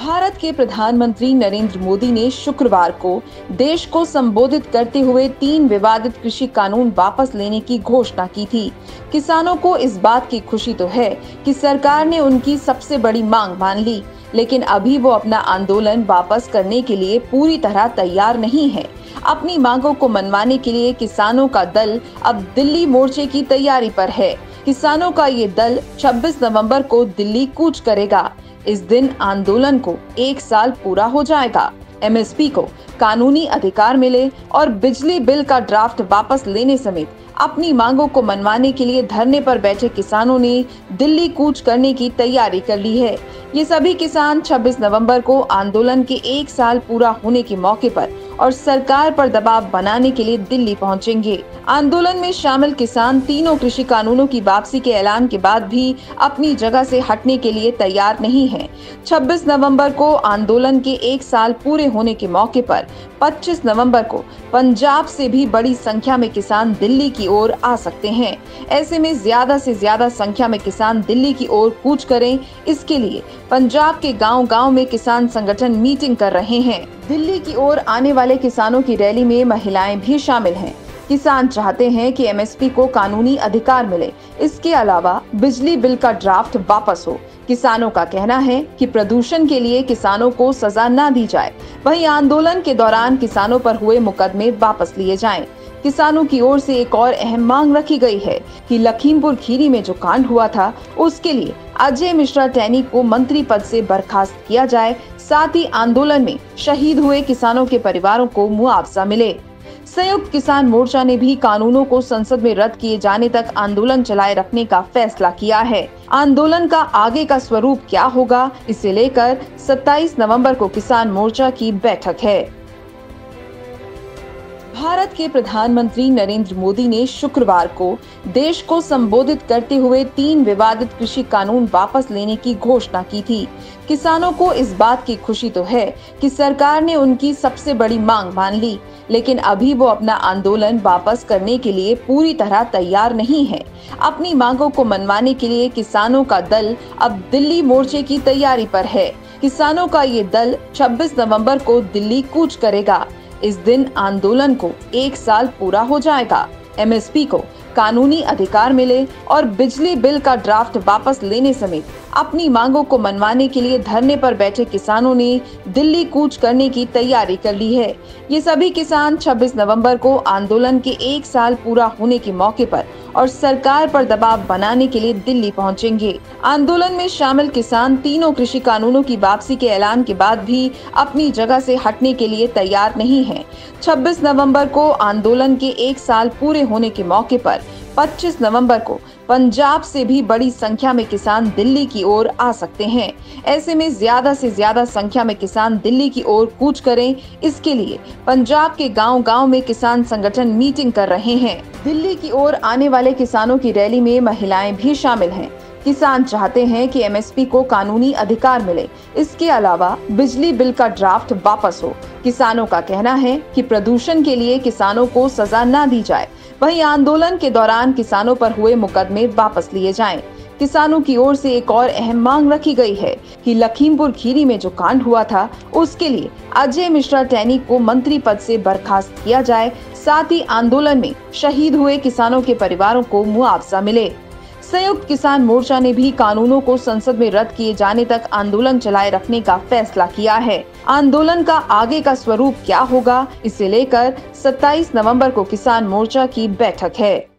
भारत के प्रधानमंत्री नरेंद्र मोदी ने शुक्रवार को देश को संबोधित करते हुए 3 विवादित कृषि कानून वापस लेने की घोषणा की थी। किसानों को इस बात की खुशी तो है कि सरकार ने उनकी सबसे बड़ी मांग मान ली, लेकिन अभी वो अपना आंदोलन वापस करने के लिए पूरी तरह तैयार नहीं है। अपनी मांगों को मनवाने के लिए किसानों का दल अब दिल्ली मोर्चे की तैयारी पर है। किसानों का ये दल 26 नवंबर को दिल्ली कूच करेगा। इस दिन आंदोलन को 1 साल पूरा हो जाएगा। एमएसपी को कानूनी अधिकार मिले और बिजली बिल का ड्राफ्ट वापस लेने समेत अपनी मांगों को मनवाने के लिए धरने पर बैठे किसानों ने दिल्ली कूच करने की तैयारी कर ली है। ये सभी किसान 26 नवंबर को आंदोलन के 1 साल पूरा होने के मौके पर और सरकार पर दबाव बनाने के लिए दिल्ली पहुंचेंगे। आंदोलन में शामिल किसान तीनों कृषि कानूनों की वापसी के ऐलान के बाद भी अपनी जगह से हटने के लिए तैयार नहीं हैं। 26 नवंबर को आंदोलन के 1 साल पूरे होने के मौके पर 25 नवंबर को पंजाब से भी बड़ी संख्या में किसान दिल्ली की ओर आ सकते हैं। ऐसे में ज्यादा से ज्यादा संख्या में किसान दिल्ली की ओर कूच करें, इसके लिए पंजाब के गांव-गांव में किसान संगठन मीटिंग कर रहे हैं। दिल्ली की ओर आने वाले किसानों की रैली में महिलाएं भी शामिल हैं। किसान चाहते हैं कि एमएसपी को कानूनी अधिकार मिले, इसके अलावा बिजली बिल का ड्राफ्ट वापस हो। किसानों का कहना है कि प्रदूषण के लिए किसानों को सजा न दी जाए। वहीं आंदोलन के दौरान किसानों पर हुए मुकदमे वापस लिए जाएं। किसानों की ओर से एक और अहम मांग रखी गई है कि लखीमपुर खीरी में जो कांड हुआ था, उसके लिए अजय मिश्रा टैनी को मंत्री पद से बर्खास्त किया जाए। साथ ही आंदोलन में शहीद हुए किसानों के परिवारों को मुआवजा मिले। संयुक्त किसान मोर्चा ने भी कानूनों को संसद में रद्द किए जाने तक आंदोलन चलाए रखने का फैसला किया है। आंदोलन का आगे का स्वरूप क्या होगा, इसे लेकर 27 नवंबर को किसान मोर्चा की बैठक है। भारत के प्रधानमंत्री नरेंद्र मोदी ने शुक्रवार को देश को संबोधित करते हुए 3 विवादित कृषि कानून वापस लेने की घोषणा की थी। किसानों को इस बात की खुशी तो है कि सरकार ने उनकी सबसे बड़ी मांग मान ली, लेकिन अभी वो अपना आंदोलन वापस करने के लिए पूरी तरह तैयार नहीं है। अपनी मांगों को मनवाने के लिए किसानों का दल अब दिल्ली मोर्चे की तैयारी पर है। किसानों का ये दल 26 नवंबर को दिल्ली कूच करेगा। इस दिन आंदोलन को 1 साल पूरा हो जाएगा। एमएसपी को कानूनी अधिकार मिले और बिजली बिल का ड्राफ्ट वापस लेने समेत अपनी मांगों को मनवाने के लिए धरने पर बैठे किसानों ने दिल्ली कूच करने की तैयारी कर ली है। ये सभी किसान 26 नवंबर को आंदोलन के 1 साल पूरा होने के मौके पर और सरकार पर दबाव बनाने के लिए दिल्ली पहुंचेंगे। आंदोलन में शामिल किसान तीनों कृषि कानूनों की वापसी के ऐलान के बाद भी अपनी जगह से हटने के लिए तैयार नहीं हैं। 26 नवंबर को आंदोलन के 1 साल पूरे होने के मौके पर 25 नवंबर को पंजाब से भी बड़ी संख्या में किसान दिल्ली की ओर आ सकते हैं। ऐसे में ज्यादा से ज्यादा संख्या में किसान दिल्ली की ओर कूच करें, इसके लिए पंजाब के गांव-गांव में किसान संगठन मीटिंग कर रहे हैं। दिल्ली की ओर आने वाले किसानों की रैली में महिलाएं भी शामिल हैं। किसान चाहते हैं कि एमएसपी को कानूनी अधिकार मिले, इसके अलावा बिजली बिल का ड्राफ्ट वापस हो। किसानों का कहना है कि प्रदूषण के लिए किसानों को सजा न दी जाए। वहीं आंदोलन के दौरान किसानों पर हुए मुकदमे वापस लिए जाएं। किसानों की ओर से एक और अहम मांग रखी गई है कि लखीमपुर खीरी में जो कांड हुआ था, उसके लिए अजय मिश्रा टैनी को मंत्री पद से बर्खास्त किया जाए। साथ ही आंदोलन में शहीद हुए किसानों के परिवारों को मुआवजा मिले। संयुक्त किसान मोर्चा ने भी कानूनों को संसद में रद्द किए जाने तक आंदोलन चलाए रखने का फैसला किया है। आंदोलन का आगे का स्वरूप क्या होगा, इसे लेकर 27 नवंबर को किसान मोर्चा की बैठक है।